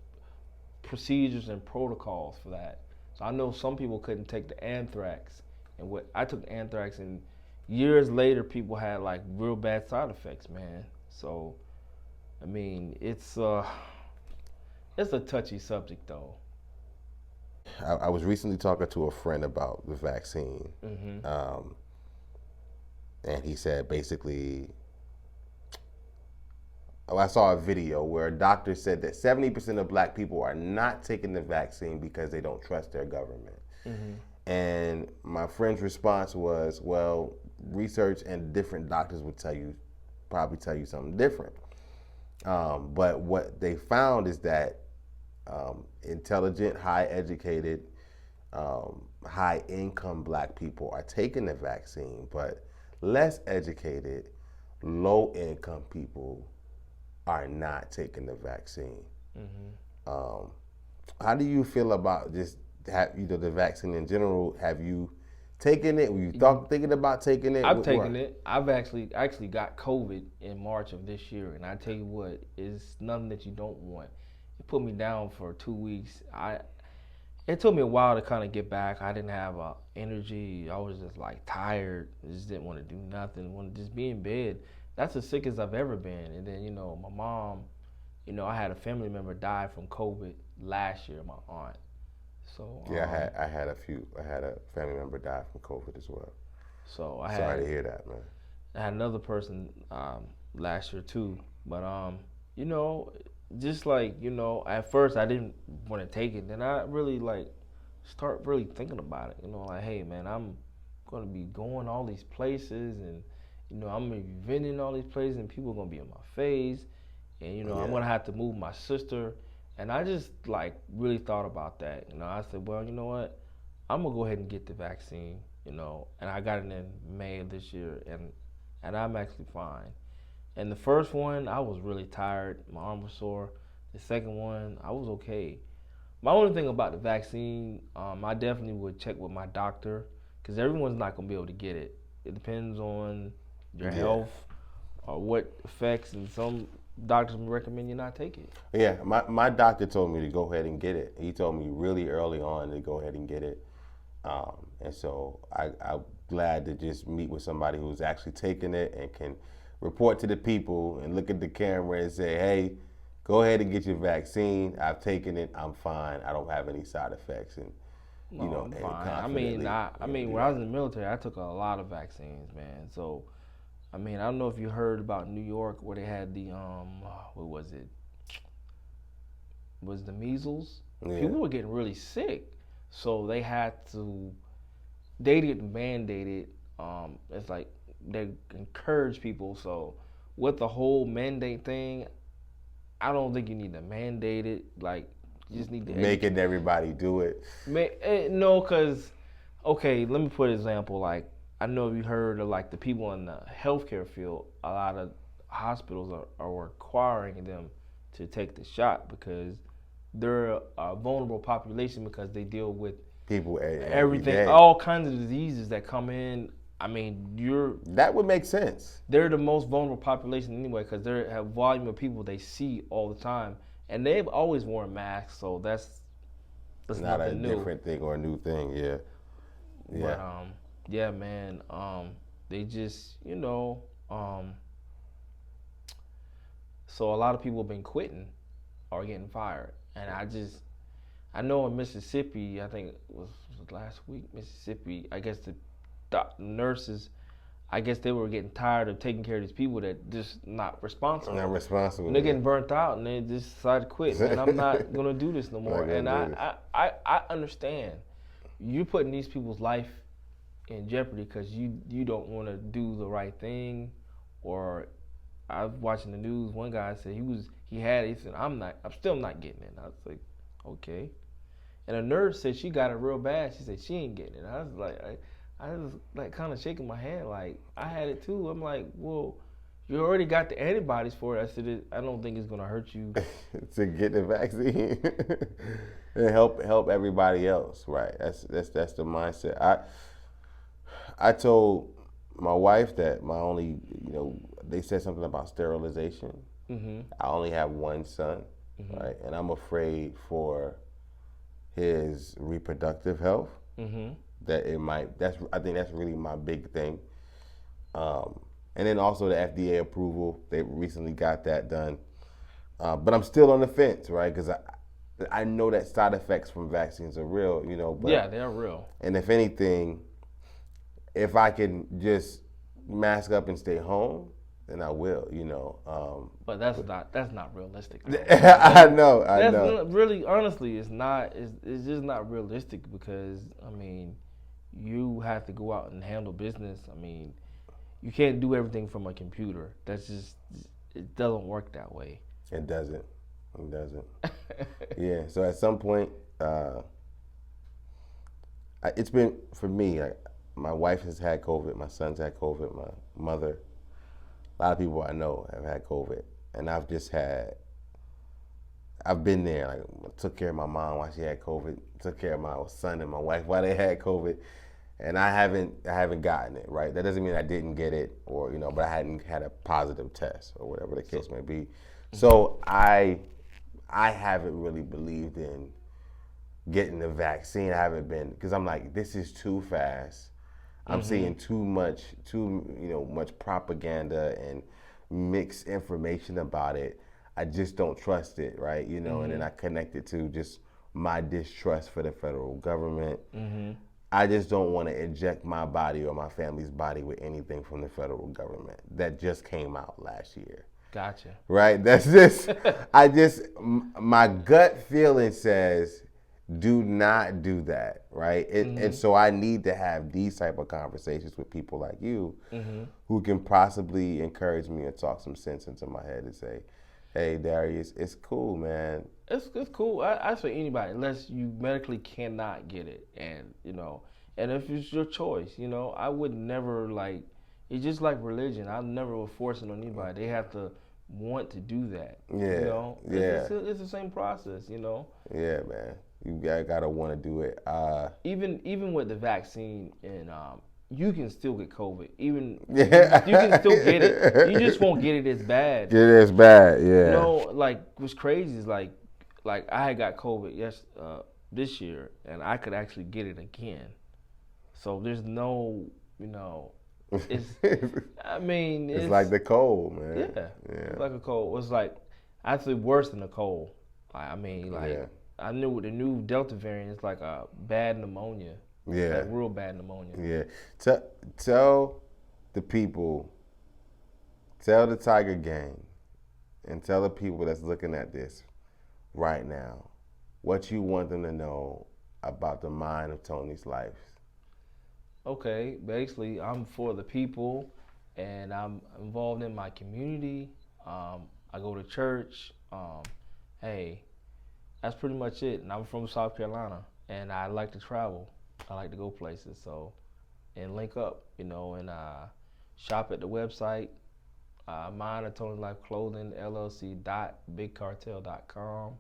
procedures and protocols for that. So I know some people couldn't take the anthrax, and what I took the anthrax, and years later, people had like real bad side effects, man. So I mean, it's a touchy subject, though. I was recently talking to a friend about the vaccine, and he said basically, I saw a video where a doctor said that 70% of black people are not taking the vaccine because they don't trust their government. And my friend's response was, well, research and different doctors would probably tell you something different. But what they found is that intelligent, high educated, high income black people are taking the vaccine, but less educated, low income people are not taking the vaccine. How do you feel about just the vaccine in general? Have you taken it? Were you thinking about taking it? I've taken it. I've actually got COVID in March of this year, and I tell you what, it's nothing that you don't want. It put me down for 2 weeks. It took me a while to kind of get back. I didn't have energy. I was just like tired. I just didn't want to do nothing. Wanted to just be in bed. That's the sickest I've ever been. And then my mom, I had a family member die from COVID last year. My aunt. So yeah, I had a family member die from COVID as well. So Sorry to hear that, man. I had another person last year too, but just like at first I didn't want to take it. Then I really start really thinking about it. Like, hey man, I'm gonna be going all these places, and I'm gonna be visiting all these places, and people are gonna be in my face, and I'm gonna have to move my sister. And I just really thought about that. I said, well, you know what? I'm gonna go ahead and get the vaccine. And I got it in May of this year, and I'm actually fine. And the first one, I was really tired. My arm was sore. The second one, I was okay. My only thing about the vaccine, I definitely would check with my doctor, because everyone's not gonna be able to get it. It depends on your health or what effects, and some doctors recommend you not take it. Yeah, my doctor told me to go ahead and get it. He told me really early on to go ahead and get it. And so I'm glad to just meet with somebody who's actually taking it and can report to the people and look at the camera and say, hey, go ahead and get your vaccine. I've taken it. I'm fine. I don't have any side effects. And I'm fine. I mean, when I was in the military, I took a lot of vaccines, man. So I don't know if you heard about New York, where they had the what was it? Was the measles? Yeah. People were getting really sick, so they didn't mandate it. It's like they encourage people. So with the whole mandate thing, I don't think you need to mandate it. You just need to making everybody do it. No, because okay, let me put an example. I know you heard of the people in the healthcare field. A lot of hospitals are requiring them to take the shot because they're a vulnerable population, because they deal with people every everything, day. all kinds of diseases that come in. I mean, That would make sense. they're the most vulnerable population anyway because they have volume of people they see all the time, and they've always worn masks, so that's Not a nothing new. different thing or a new thing. Yeah, yeah. But yeah, man, they just so a lot of people have been quitting or getting fired, and I know in Mississippi, I think it was last week, Mississippi. I guess the nurses, I guess they were getting tired of taking care of these people that just not responsible. Not responsible. And they're getting burnt out, and they just decided to quit. And I'm not gonna do this no more. And I understand you're putting these people's life in jeopardy because you don't want to do the right thing. Or I was watching the news. One guy said he said I'm still not getting it. And I was like, okay. And a nurse said she got it real bad. She said she ain't getting it. I was like, I was like kind of shaking my head like I had it too. I'm like, well, you already got the antibodies for it. I said, I don't think it's gonna hurt you to get the vaccine and help everybody else. Right. That's the mindset. I told my wife that my only, they said something about sterilization. Mm-hmm. I only have one son, Mm-hmm. right, and I'm afraid for his reproductive health. Mm-hmm. That it might. I think that's really my big thing. And then also the FDA approval. They recently got that done, but I'm still on the fence, right? Because I know that side effects from vaccines are real, But, yeah, they're real. And if anything, if I can just mask up and stay home, then I will, But that's not realistic. I know. That's really, honestly, it's not. It's just not realistic because I mean, you have to go out and handle business. I mean, you can't do everything from a computer. It doesn't work that way. It doesn't. Yeah. So at some point, it's been for me. My wife has had COVID. My son's had COVID. My mother. A lot of people I know have had COVID, and I've been there. Like, I took care of my mom while she had COVID. Took care of my son and my wife while they had COVID, and I haven't gotten it. Right. That doesn't mean I didn't get it, or but I hadn't had a positive test or whatever the case may be. So I haven't really believed in getting the vaccine. I haven't been because I'm like, this is too fast. I'm seeing too much propaganda and mixed information about it. I just don't trust it, right? And then I connect it to just my distrust for the federal government. Mm-hmm. I just don't want to inject my body or my family's body with anything from the federal government that just came out last year. Gotcha. Right? That's just, my gut feeling says, do not do that, right? And so I need to have these type of conversations with people like you who can possibly encourage me or talk some sense into my head and say, hey, Darius, it's cool, man. It's cool. I say anybody, unless you medically cannot get it, and and if it's your choice, I would never it's just like religion. I never would force it on anybody. They have to want to do that. Yeah, It's the same process. Yeah, man. You gotta want to do it. Even with the vaccine, and you can still get COVID. Even you can still get it. You just won't get it as bad. Get it as bad, yeah. What's crazy is like I had got COVID this year, and I could actually get it again. So there's no, it's. I mean, it's like the cold, man. Yeah. It's like a cold. It's like actually worse than a cold. I mean, I knew with the new Delta variant, it's like a bad pneumonia. Yeah. Like real bad pneumonia. Yeah. Tell the people, tell the Tiger Gang, and tell the people that's looking at this right now what you want them to know about the mind of Tony's life. Okay, basically, I'm for the people, and I'm involved in my community. I go to church. Hey, that's pretty much it. And I'm from South Carolina, and I like to travel. I like to go places, and link up, and shop at the website, mine at Tony Life Clothing LLC .bigcartel.com.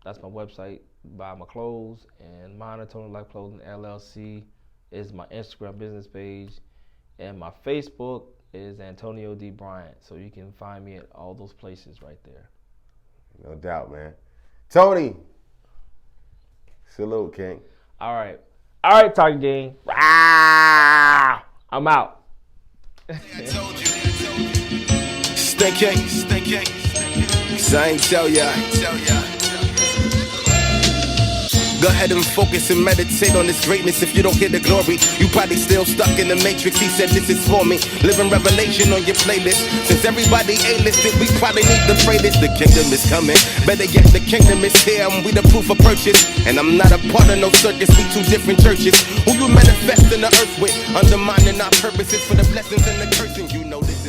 That's my website. Buy my clothes. And mine, Tony Life Clothing LLC, is my Instagram business page. And my Facebook is Antonio D Bryant. So you can find me at all those places right there. No doubt, man. Tony, salute, King. All right, Tiger Gang. Rah! I'm out. Stinking. So I ain't tell ya. Go ahead and focus and meditate on this greatness. If you don't hear the glory, you probably still stuck in the matrix. He said this is for me. Living revelation on your playlist. Since everybody A-listed, we probably need to pray this. The kingdom is coming. Better yet, the kingdom is here, and we the proof of purchase. And I'm not a part of no circus. We two different churches. Who you manifest in the earth with? Undermining our purposes for the blessings and the cursing. You know this is